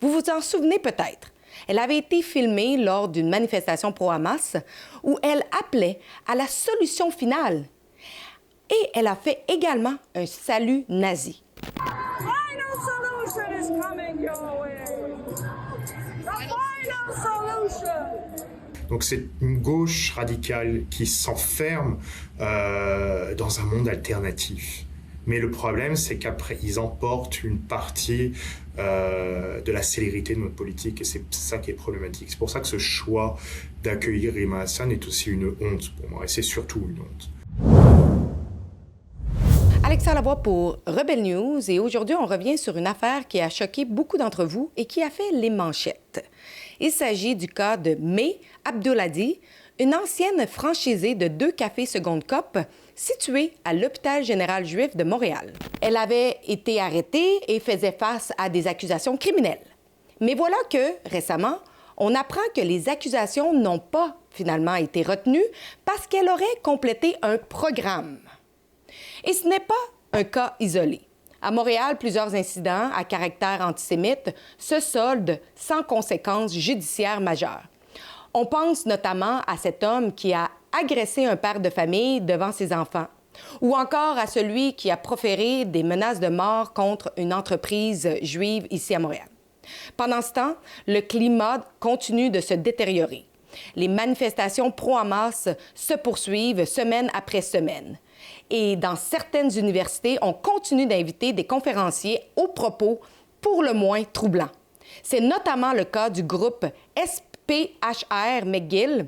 Vous vous en souvenez peut-être. Elle avait été filmée lors d'une manifestation pro-Hamas où elle appelait à la solution finale. Et elle a fait également un salut nazi. Final solution is coming your way. The final solution. Donc c'est une gauche radicale qui s'enferme dans un monde alternatif. Mais le problème, c'est qu'après, ils emportent une partie de la célérité de notre politique, et c'est ça qui est problématique. C'est pour ça que ce choix d'accueillir Rima Hassan est aussi une honte pour moi, et c'est surtout une honte. Alexa Lavoie pour Rebelle News, et aujourd'hui, on revient sur une affaire qui a choqué beaucoup d'entre vous et qui a fait les manchettes. Il s'agit du cas de May Abdoulhadi, une ancienne franchisée de 2 cafés Seconde Cop situés à l'Hôpital général juif de Montréal. Elle avait été arrêtée et faisait face à des accusations criminelles. Mais voilà que, récemment, on apprend que les accusations n'ont pas finalement été retenues parce qu'elle aurait complété un programme. Et ce n'est pas un cas isolé. À Montréal, plusieurs incidents à caractère antisémite se soldent sans conséquences judiciaires majeures. On pense notamment à cet homme qui a agressé un père de famille devant ses enfants, ou encore à celui qui a proféré des menaces de mort contre une entreprise juive ici à Montréal. Pendant ce temps, le climat continue de se détériorer. Les manifestations pro-Hamas se poursuivent semaine après semaine. Et dans certaines universités, on continue d'inviter des conférenciers aux propos pour le moins troublants. C'est notamment le cas du groupe SPHR McGill,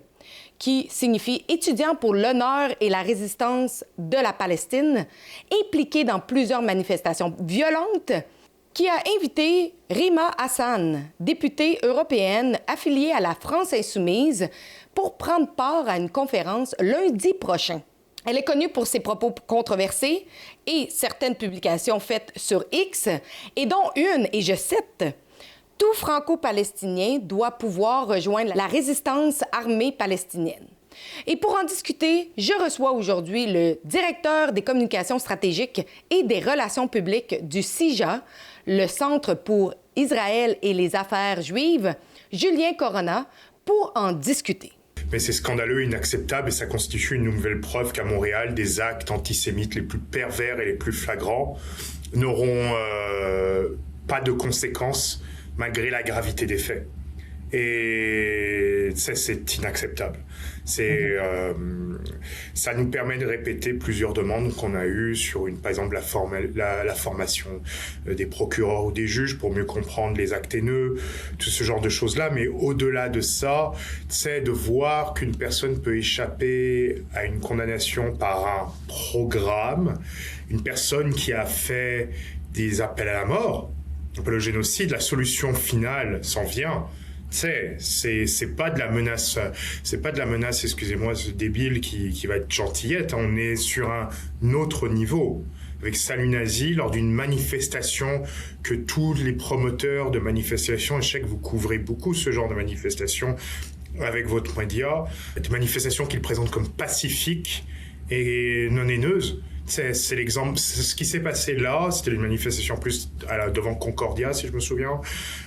qui signifie Étudiants pour l'honneur et la résistance de la Palestine, impliqué dans plusieurs manifestations violentes, qui a invité Rima Hassan, députée européenne affiliée à la France insoumise, pour prendre part à une conférence lundi prochain. Elle est connue pour ses propos controversés et certaines publications faites sur X, et dont une, et je cite, « Tout franco-palestinien doit pouvoir rejoindre la résistance armée palestinienne ». Et pour en discuter, je reçois aujourd'hui le directeur des communications stratégiques et des relations publiques du CIJA, le Centre pour Israël et les affaires juives, Julien Corona, pour en discuter. Mais c'est scandaleux, inacceptable, et ça constitue une nouvelle preuve qu'à Montréal, des actes antisémites les plus pervers et les plus flagrants n'auront pas de conséquences malgré la gravité des faits. Et c'est inacceptable. Ça nous permet de répéter plusieurs demandes qu'on a eues sur, par exemple, la formation des procureurs ou des juges pour mieux comprendre les actes haineux, tout ce genre de choses-là. Mais au-delà de ça, c'est de voir qu'une personne peut échapper à une condamnation par un programme, une personne qui a fait des appels à la mort, le génocide, la solution finale s'en vient. C'est pas de la menace, excusez-moi, ce débile qui va être gentillette. On est sur un autre niveau. Avec salut nazi, lors d'une manifestation que tous les promoteurs de manifestations, et je sais que vous couvrez beaucoup ce genre de manifestations avec votre média, des manifestations qu'ils présentent comme pacifiques et non haineuses. C'est l'exemple, c'est ce qui s'est passé là, c'était une manifestation plus devant Concordia, si je me souviens.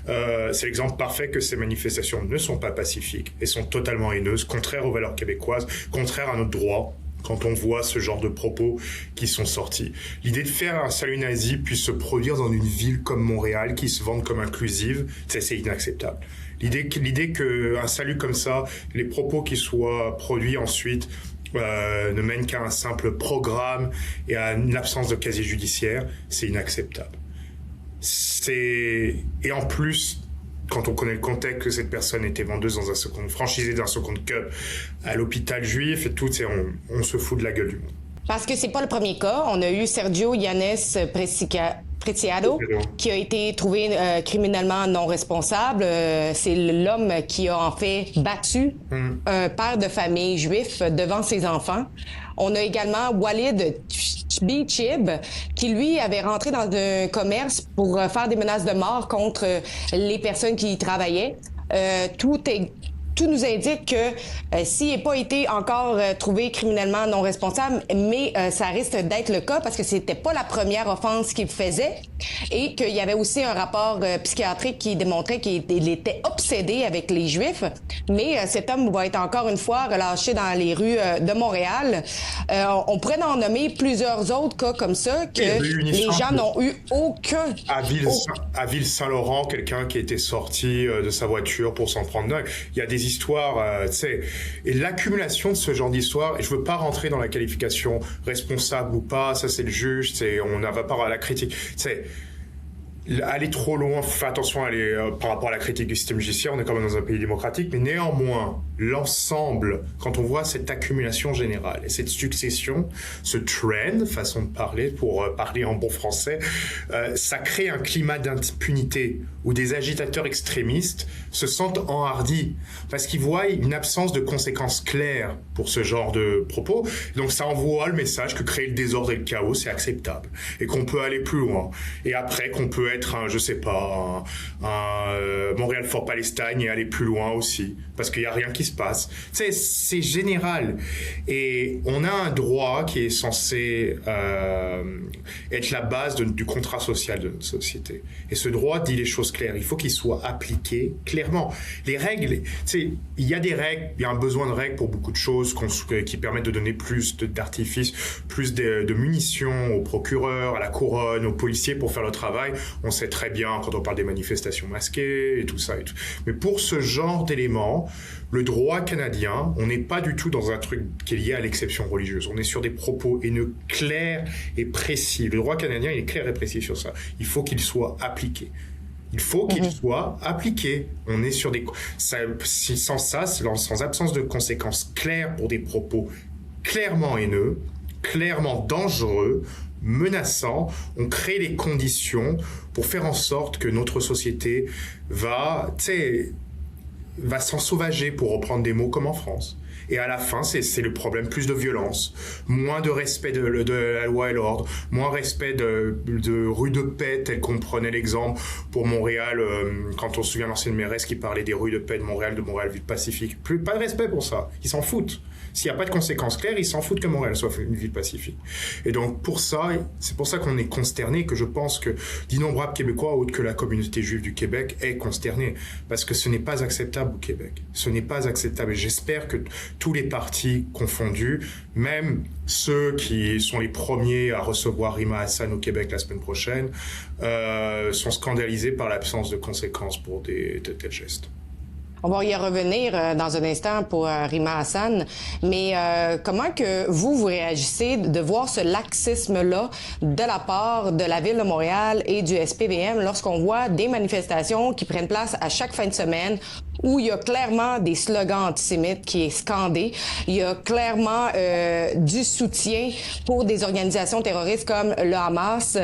C'est l'exemple parfait que ces manifestations ne sont pas pacifiques et sont totalement haineuses, contraires aux valeurs québécoises, contraires à notre droit, quand on voit ce genre de propos qui sont sortis. L'idée de faire un salut nazi puisse se produire dans une ville comme Montréal, qui se vante comme inclusive, c'est inacceptable. L'idée qu'un salut comme ça, les propos qui soient produits ensuite, ne mène qu'à un simple programme et à une absence de casier judiciaire, c'est inacceptable. Et en plus, quand on connaît le contexte que cette personne était vendeuse dans franchisée d'un Seconde Cup à l'hôpital juif et tout, on se fout de la gueule du monde. Parce que c'est pas le premier cas. On a eu Sergio Yanez Preciado, qui a été trouvé criminellement non responsable. C'est l'homme qui a en fait battu un père de famille juif devant ses enfants. On a également Walid Chib, qui lui avait rentré dans un commerce pour faire des menaces de mort contre les personnes qui y travaillaient. Tout nous indique que s'il n'a pas été encore trouvé criminellement non responsable, mais ça risque d'être le cas parce que c'était pas la première offense qu'il faisait. et qu'il y avait aussi un rapport psychiatrique qui démontrait qu'il était obsédé avec les Juifs. Mais cet homme va être encore une fois relâché dans les rues de Montréal. On pourrait en nommer plusieurs autres cas comme ça que les gens n'ont eu aucun... À Ville-Saint-Laurent, quelqu'un qui était sorti de sa voiture pour s'en prendre un. Il y a des histoires, tu sais, et l'accumulation de ce genre d'histoire, et je veux pas rentrer dans la qualification responsable ou pas, ça c'est le juge, on n'a pas à la critique, tu sais. Aller trop loin, faut faire attention à aller, par rapport à la critique du système judiciaire, on est quand même dans un pays démocratique, mais néanmoins, l'ensemble, quand on voit cette accumulation générale et cette succession, ce trend, façon de parler, pour parler en bon français, ça crée un climat d'impunité où des agitateurs extrémistes se sentent enhardis parce qu'ils voient une absence de conséquences claires pour ce genre de propos. Donc ça envoie le message que créer le désordre et le chaos, c'est acceptable et qu'on peut aller plus loin. Et après, qu'on peut être un Montréal for Palestine et aller plus loin aussi parce qu'il n'y a rien qui se passe. Tu sais, c'est général. Et on a un droit qui est censé être la base du contrat social de notre société. Et ce droit dit les choses claires. Il faut qu'il soit appliqué clairement. Les règles, tu sais, il y a des règles, il y a un besoin de règles pour beaucoup de choses qui permettent de donner plus d'artifices, plus de munitions aux procureurs, à la couronne, aux policiers pour faire le travail. On sait très bien quand on parle des manifestations masquées et tout ça et tout. Mais pour ce genre d'éléments, le droit canadien, on n'est pas du tout dans un truc qui est lié à l'exception religieuse. On est sur des propos haineux clairs et précis. Le droit canadien, il est clair et précis sur ça. Il faut qu'il soit appliqué. Il faut qu'il soit appliqué. On est sur sans absence de conséquences claires pour des propos clairement haineux, clairement dangereux, menaçants, on crée les conditions pour faire en sorte que notre société va s'ensauvager, pour reprendre des mots comme en France. Et à la fin, c'est le problème, plus de violence, moins de respect de la loi et l'ordre, moins respect de rues de paix, tel qu'on prenait l'exemple pour Montréal, quand on se souvient de l'ancienne mairesse qui parlait des rues de paix de Montréal ville pacifique. Pas de respect pour ça, ils s'en foutent. S'il n'y a pas de conséquences claires, ils s'en foutent que Montréal soit une ville pacifique. Et donc c'est pour ça qu'on est consterné, que je pense que d'innombrables Québécois, autres que la communauté juive du Québec, est consternée. Parce que ce n'est pas acceptable au Québec. Ce n'est pas acceptable. Et j'espère que tous les partis confondus, même ceux qui sont les premiers à recevoir Rima Hassan au Québec la semaine prochaine, sont scandalisés par l'absence de conséquences pour de tels gestes. On va y revenir dans un instant pour Rima Hassan, mais comment que vous réagissez de voir ce laxisme-là de la part de la Ville de Montréal et du SPVM lorsqu'on voit des manifestations qui prennent place à chaque fin de semaine où il y a clairement des slogans antisémites qui est scandé. Il y a clairement du soutien pour des organisations terroristes comme le Hamas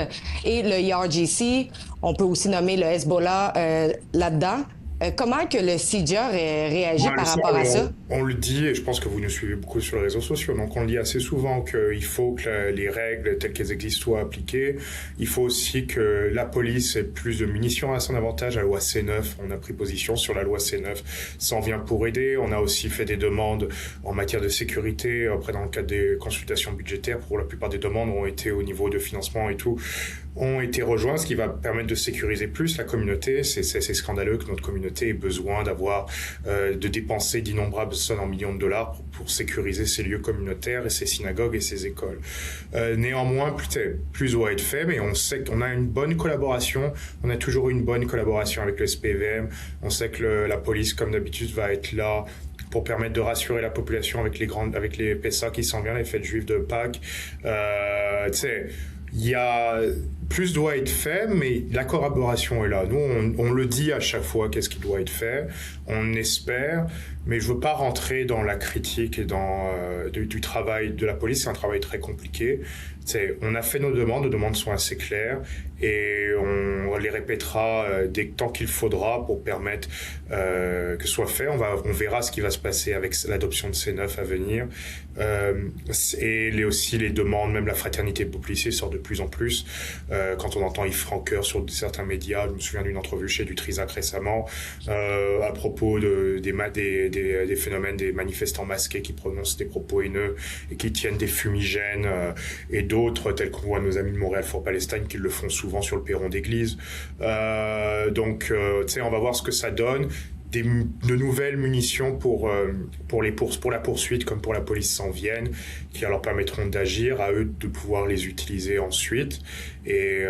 et le IRGC. On peut aussi nommer le Hezbollah là-dedans. Comment que le CIJA réagit par rapport à ça? On le dit, et je pense que vous nous suivez beaucoup sur les réseaux sociaux, donc on le dit assez souvent qu'il faut que les règles telles qu'elles existent soient appliquées. Il faut aussi que la police ait plus de munitions à son avantage. La loi C9, on a pris position sur la loi C9, ça en vient pour aider. On a aussi fait des demandes en matière de sécurité, après dans le cadre des consultations budgétaires, pour la plupart des demandes ont été au niveau de financement et tout, ont été rejoints, ce qui va permettre de sécuriser plus la communauté. C'est scandaleux que notre communauté ait besoin de dépenser d'innombrables sommes en millions de dollars pour sécuriser ses lieux communautaires et ses synagogues et ses écoles. Néanmoins, plus doit être fait, mais on sait qu'on a une bonne collaboration. On a toujours eu une bonne collaboration avec le SPVM. On sait que la police, comme d'habitude, va être là pour permettre de rassurer la population avec les Pessah qui s'en viennent, les fêtes juives de Pâques. Plus doit être fait, mais la collaboration est là. Nous, on le dit à chaque fois qu'est-ce qui doit être fait. On espère, mais je veux pas rentrer dans la critique et dans du travail de la police. C'est un travail très compliqué. On a fait nos demandes sont assez claires et on les répétera tant qu'il faudra pour permettre que ce soit fait. On verra ce qui va se passer avec l'adoption de C9 à venir. Et aussi les demandes, même la fraternité pour policiers sort de plus en plus. quand on entend Yves Francoeur sur certains médias, je me souviens d'une entrevue chez Dutrisac récemment, à propos des phénomènes des manifestants masqués qui prononcent des propos haineux et qui tiennent des fumigènes, et d'autres, tels qu'on voit nos amis de Montréal-Fort-Palestine, qui le font souvent sur le perron d'église. Donc, tu sais, on va voir ce que ça donne. De nouvelles munitions pour la poursuite comme pour la police s'en viennent, qui leur permettront d'agir, à eux de pouvoir les utiliser ensuite. Et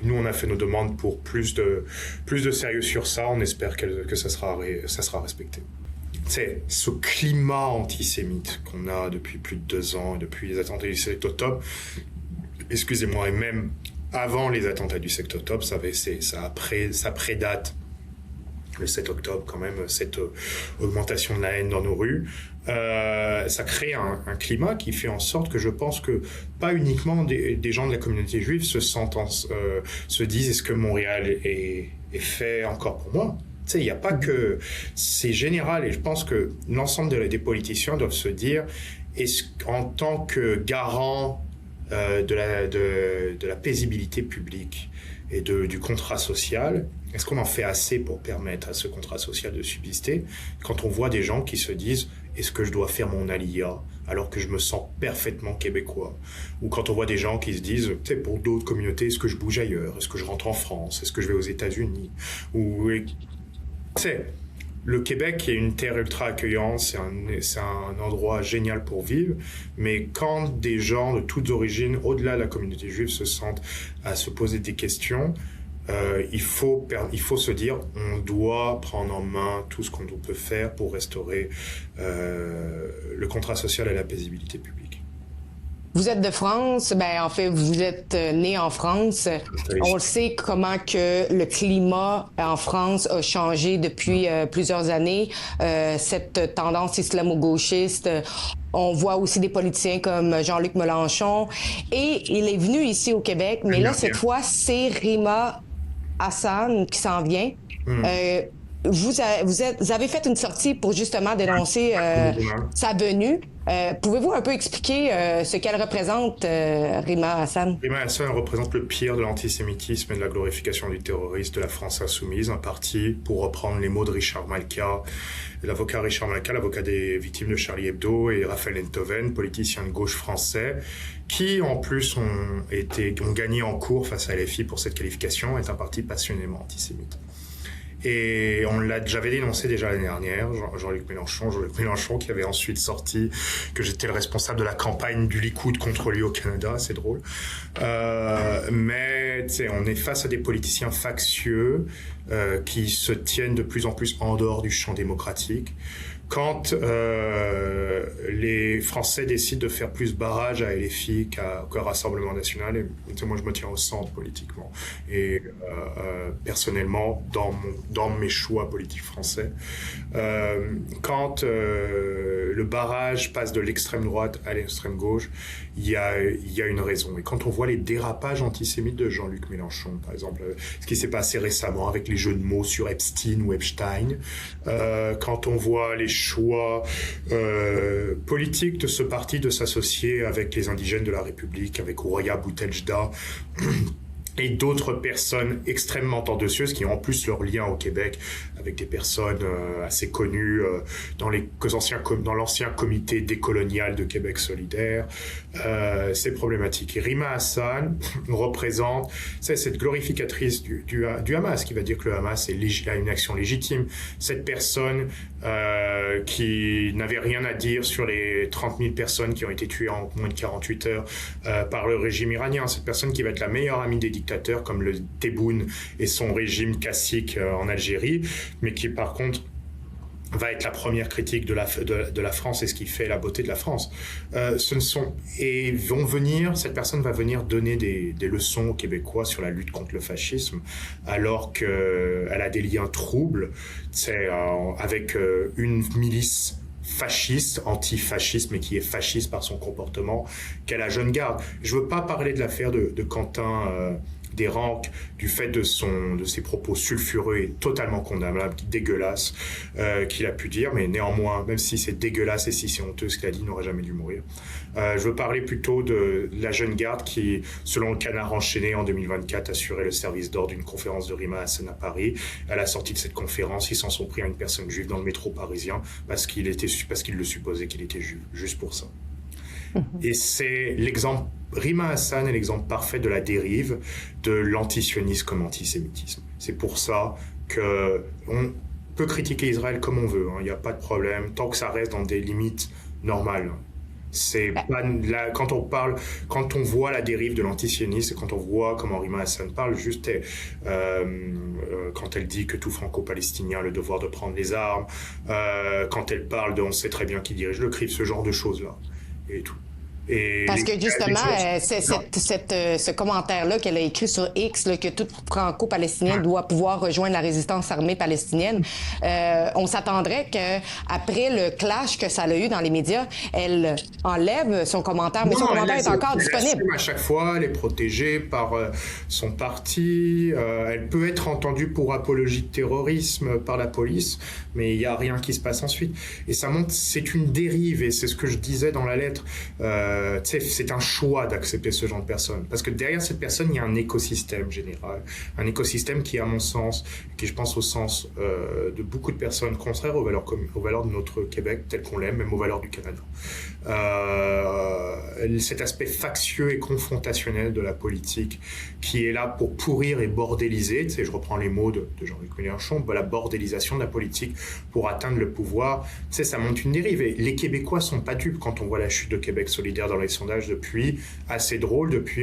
nous on a fait nos demandes pour plus de sérieux sur ça. On espère que ça sera respecté. C'est ce climat antisémite qu'on a depuis plus de 2 ans, depuis les attentats du 7 octobre, excusez-moi, et même avant les attentats du 7 octobre, ça prédate le 7 octobre quand même, cette augmentation de la haine dans nos rues. Ça crée un climat qui fait en sorte que je pense que pas uniquement des gens de la communauté juive se disent est-ce que Montréal est fait encore pour moi? Tu sais, il n'y a pas que... C'est général, et je pense que l'ensemble des politiciens doivent se dire, en tant que garant de la paisibilité publique et du contrat social, est-ce qu'on en fait assez pour permettre à ce contrat social de subsister quand on voit des gens qui se disent « Est-ce que je dois faire mon alia alors que je me sens parfaitement québécois ?» Ou quand on voit des gens qui se disent « Tu sais, pour d'autres communautés, est-ce que je bouge ailleurs? Est-ce que je rentre en France? Est-ce que je vais aux États-Unis ?» Ou, tu sais, le Québec est une terre ultra accueillante, c'est un endroit génial pour vivre, mais quand des gens de toutes origines, au-delà de la communauté juive, se sentent à se poser des questions, il faut se dire, on doit prendre en main tout ce qu'on peut faire pour restaurer le contrat social et la paisibilité publique. Vous êtes de France, en fait, vous êtes né en France. On le sait comment que le climat en France a changé depuis plusieurs années. Cette tendance islamo-gauchiste, on voit aussi des politiciens comme Jean-Luc Mélenchon. Et il est venu ici au Québec, mais là, cette fois, c'est Rima Hassan qui s'en vient. Vous avez fait une sortie pour justement dénoncer sa venue. Pouvez-vous un peu expliquer ce qu'elle représente, Rima Hassan? Rima Hassan représente le pire de l'antisémitisme et de la glorification du terrorisme de la France insoumise, un parti, pour reprendre les mots de Richard Malka, l'avocat Richard Malka, l'avocat des victimes de Charlie Hebdo, et Raphaël Enthoven, politicien de gauche français, qui en plus ont gagné en cours face à LFI pour cette qualification, est un parti passionnément antisémite. Et j'avais dénoncé déjà l'année dernière, Jean-Luc Mélenchon qui avait ensuite sorti que j'étais le responsable de la campagne du Likoud contre lui au Canada, c'est drôle. Mais tu sais, on est face à des politiciens factieux qui se tiennent de plus en plus en dehors du champ démocratique. Quand les Français décident de faire plus barrage à LFI qu'au Rassemblement National, et moi je me tiens au centre politiquement et personnellement dans mes choix politiques français, quand le barrage passe de l'extrême droite à l'extrême gauche, il y a une raison. Et quand on voit les dérapages antisémites de Jean-Luc Mélenchon, par exemple, ce qui s'est passé récemment avec les jeux de mots sur Epstein ou Epstein, quand on voit les choix politiques de ce parti de s'associer avec les indigènes de la République, avec Ouria Bouteljda et d'autres personnes extrêmement tendancieuses qui ont en plus leur lien au Québec avec des personnes assez connues dans l'ancien comité décolonial de Québec solidaire. C'est problématique. Et Rima Hassan représente cette glorificatrice du Hamas, qui va dire que le Hamas a une action légitime. Cette personne qui n'avait rien à dire sur les 30 000 personnes qui ont été tuées en moins de 48 heures par le régime iranien. Cette personne qui va être la meilleure amie des dictateurs comme le Tebboune et son régime cacique en Algérie, mais qui par contre va être la première critique de la France et ce qui fait la beauté de la France. Cette personne va venir donner des leçons aux Québécois sur la lutte contre le fascisme, alors qu'elle a des liens troubles, avec une milice fasciste, antifasciste, mais qui est fasciste par son comportement, qu'est la Jeune Garde. Je veux pas parler de l'affaire de Quentin des rangs du fait de ses propos sulfureux et totalement condamnables, dégueulasses, qu'il a pu dire, mais néanmoins, même si c'est dégueulasse et si c'est honteux ce qu'il a dit, il n'aurait jamais dû mourir. Je veux parler plutôt de la jeune garde qui, selon le Canard enchaîné en 2024, assurait le service d'ordre d'une conférence de Rima Hassan à Paris. À la sortie de cette conférence, ils s'en sont pris à une personne juive dans le métro parisien parce qu'ils le supposaient qu'il était juif, juste pour ça. Et c'est l'exemple, Rima Hassan est l'exemple parfait de la dérive de l'antisionisme comme antisémitisme. C'est pour ça qu'on peut critiquer Israël comme on veut, il n'y a pas de problème, tant que ça reste dans des limites normales. C'est pas là, quand on voit la dérive de l'antisionisme, quand on voit comment Rima Hassan parle, juste quand elle dit que tout franco-palestinien a le devoir de prendre les armes, quand elle parle de on sait très bien qui dirige le CRIF, ce genre de choses-là. Et tout. Parce que justement, ce commentaire-là qu'elle a écrit sur X, là, que tout franco-palestinien doit pouvoir rejoindre la résistance armée palestinienne, on s'attendrait qu'après le clash que ça a eu dans les médias, elle enlève son commentaire, mais son commentaire est encore disponible. À chaque fois, elle est protégée par son parti, elle peut être entendue pour apologie de terrorisme par la police, mais il n'y a rien qui se passe ensuite. Et ça montre, c'est une dérive, et c'est ce que je disais dans la lettre. C'est un choix d'accepter ce genre de personnes. Parce que derrière cette personne, il y a un écosystème général. Un écosystème qui, à mon sens, qui je pense au sens de beaucoup de personnes contraires aux valeurs de notre Québec, tel qu'on l'aime, même aux valeurs du Canada. Cet aspect factieux et confrontationnel de la politique qui est là pour pourrir et bordéliser, je reprends les mots de Jean-Luc Mélenchon, la bordélisation de la politique pour atteindre le pouvoir, ça montre une dérive. Et les Québécois sont pas dupes quand on voit la chute de Québec solidaire dans les sondages depuis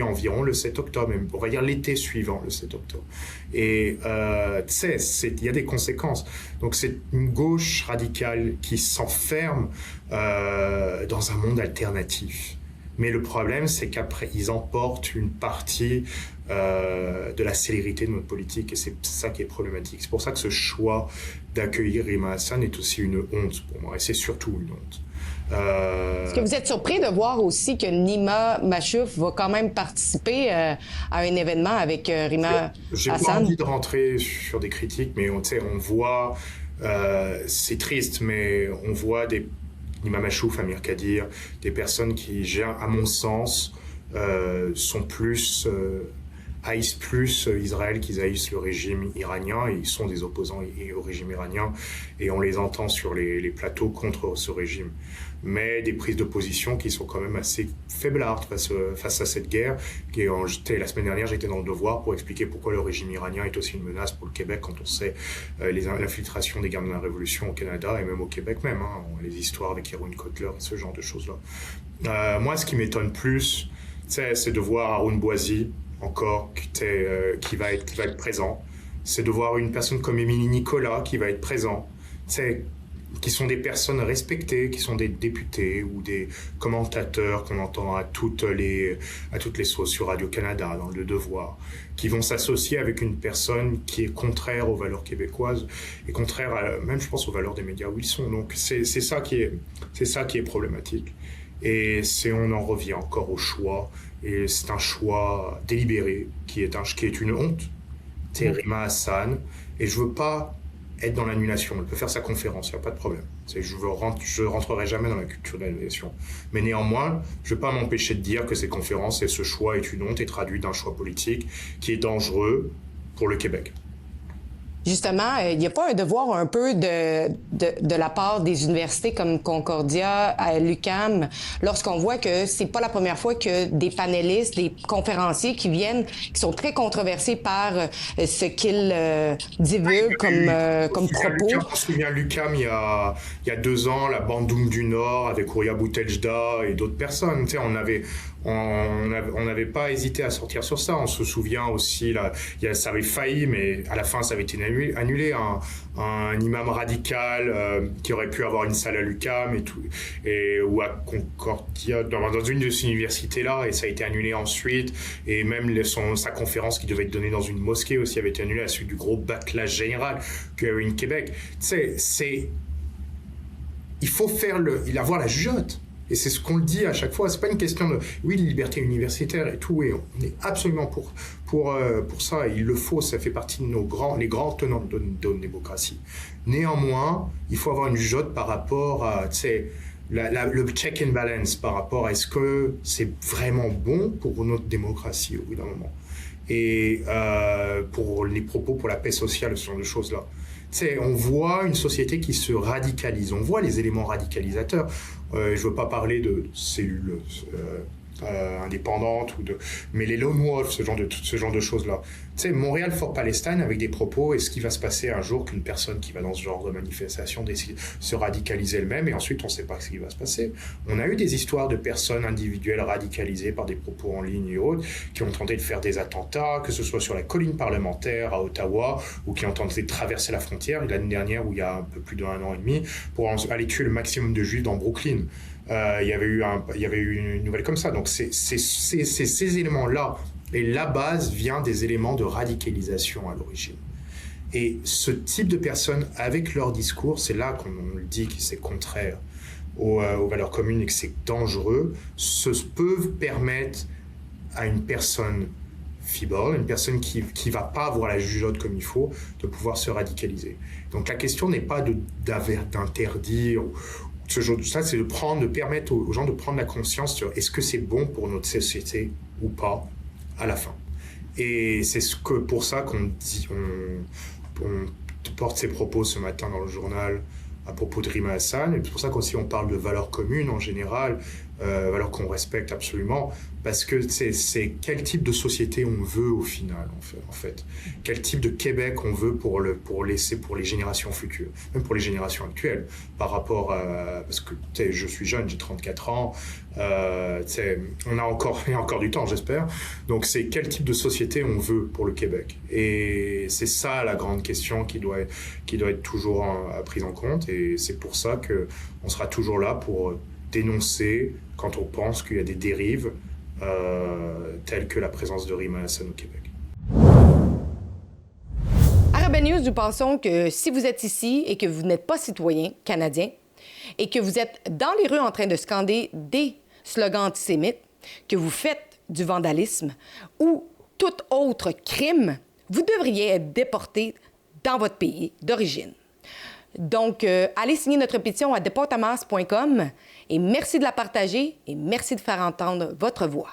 environ le 7 octobre, même, on va dire l'été suivant le 7 octobre. Et il y a des conséquences. Donc c'est une gauche radicale qui s'enferme dans un monde alternatif. Mais le problème, c'est qu'après, ils emportent une partie de la célérité de notre politique, et c'est ça qui est problématique. C'est pour ça que ce choix d'accueillir Rima Hassan est aussi une honte pour moi, et c'est surtout une honte. Est-ce que vous êtes surpris de voir aussi que Nima Machouf va quand même participer à un événement avec Rima Hassan? J'ai pas envie de rentrer sur des critiques, mais on voit, c'est triste, mais on voit Nima Machouf, Amir Kadir, des personnes qui, à mon sens, haïssent plus Israël qu'ils haïssent le régime iranien, et ils sont des opposants au régime iranien, et on les entend sur les plateaux contre ce régime. Mais des prises de position qui sont quand même assez faiblardes face à cette guerre. La semaine dernière, j'étais dans Le Devoir pour expliquer pourquoi le régime iranien est aussi une menace pour le Québec quand on sait l'infiltration des gardes de la Révolution au Canada et même au Québec même. Les histoires avec Erwin Kotler et ce genre de choses-là. Moi, ce qui m'étonne plus, c'est de voir Haroun Bouazi encore qui va être présent. C'est de voir une personne comme Émilie Nicolas qui va être présent. Qui sont des personnes respectées, qui sont des députés ou des commentateurs qu'on entend à toutes les sauces sur Radio-Canada, dans Le Devoir, qui vont s'associer avec une personne qui est contraire aux valeurs québécoises et contraire même, je pense, aux valeurs des médias où ils sont. Donc c'est ça qui est problématique. Et on en revient encore au choix, et c'est un choix délibéré qui est une honte. C'est Rima Hassan, et je veux pas être dans l'annulation. Elle peut faire sa conférence, il n'y a pas de problème. Je rentrerai jamais dans la culture de l'annulation. Mais néanmoins, je ne vais pas m'empêcher de dire que ces conférences et ce choix est une honte et traduit d'un choix politique qui est dangereux pour le Québec. Justement, il n'y a pas un devoir un peu de la part des universités comme Concordia, à l'UQAM, lorsqu'on voit que c'est pas la première fois que des panélistes, des conférenciers qui sont très controversés par ce qu'ils divulguent comme propos. Je me souviens, l'UQAM, il y a 2 ans, la Bandoum du Nord avec Ouria Bouteljda et d'autres personnes. On n'avait pas hésité à sortir sur ça. On se souvient aussi, ça avait failli, mais à la fin, ça avait été annulé. Un imam radical qui aurait pu avoir une salle à l'UQAM ou à Concordia, dans une de ces universités-là, et ça a été annulé ensuite. Et même sa conférence qui devait être donnée dans une mosquée aussi avait été annulée à la suite du gros backlash général qu'il y a eu au Québec. Il faut avoir la jugeote. Et c'est ce qu'on le dit à chaque fois. C'est pas une question de, oui, les libertés universitaires et tout, et on est absolument pour ça. Il le faut, ça fait partie de les grands tenants de notre démocratie. Néanmoins, il faut avoir une jugeote par rapport à, tu sais, le check and balance par rapport à est-ce que c'est vraiment bon pour notre démocratie au bout d'un moment. Et pour les propos, pour la paix sociale, ce genre de choses-là. Tu sais, on voit une société qui se radicalise, on voit les éléments radicalisateurs. Je ne veux pas parler de cellules indépendantes, mais les lone wolves, ce genre de choses-là. Tu sais, Montréal for Palestine avec des propos, est-ce qu'il va se passer un jour qu'une personne qui va dans ce genre de manifestation décide de se radicaliser elle-même, et ensuite on ne sait pas ce qui va se passer. On a eu des histoires de personnes individuelles radicalisées par des propos en ligne et autres, qui ont tenté de faire des attentats, que ce soit sur la colline parlementaire à Ottawa, ou qui ont tenté de traverser la frontière, l'année dernière, où il y a un peu plus d'1 an et demi, pour aller tuer le maximum de juifs dans Brooklyn. Il y avait eu une nouvelle comme ça. Donc c'est ces éléments-là. Et la base vient des éléments de radicalisation à l'origine. Et ce type de personnes, avec leur discours, c'est là qu'on le dit que c'est contraire aux valeurs communes et que c'est dangereux, peuvent permettre à une personne fibre, une personne qui va pas avoir la jugeote comme il faut, de pouvoir se radicaliser. Donc la question n'est pas d'interdire ce genre de ça, c'est de permettre aux gens de prendre la conscience sur est-ce que c'est bon pour notre société ou pas à la fin. Et c'est pour ça qu'on porte ces propos ce matin dans le journal à propos de Rima Hassan, et c'est pour ça qu'aussi on parle de valeurs communes en général, valeurs qu'on respecte absolument, parce que c'est quel type de société on veut au final, en fait. Quel type de Québec on veut pour les générations futures, même pour les générations actuelles, par rapport à... Parce que je suis jeune, j'ai 34 ans, il y a encore du temps, j'espère. Donc c'est quel type de société on veut pour le Québec. Et c'est ça la grande question qui doit être toujours prise en compte, et c'est pour ça qu'on sera toujours là pour dénoncer quand on pense qu'il y a des dérives telles que la présence de Rima Hassan au Québec. À Rebel News, nous pensons que si vous êtes ici et que vous n'êtes pas citoyen canadien et que vous êtes dans les rues en train de scander des slogans antisémites, que vous faites du vandalisme ou tout autre crime, vous devriez être déporté dans votre pays d'origine. Donc, allez signer notre pétition à deportamas.com et merci de la partager et merci de faire entendre votre voix.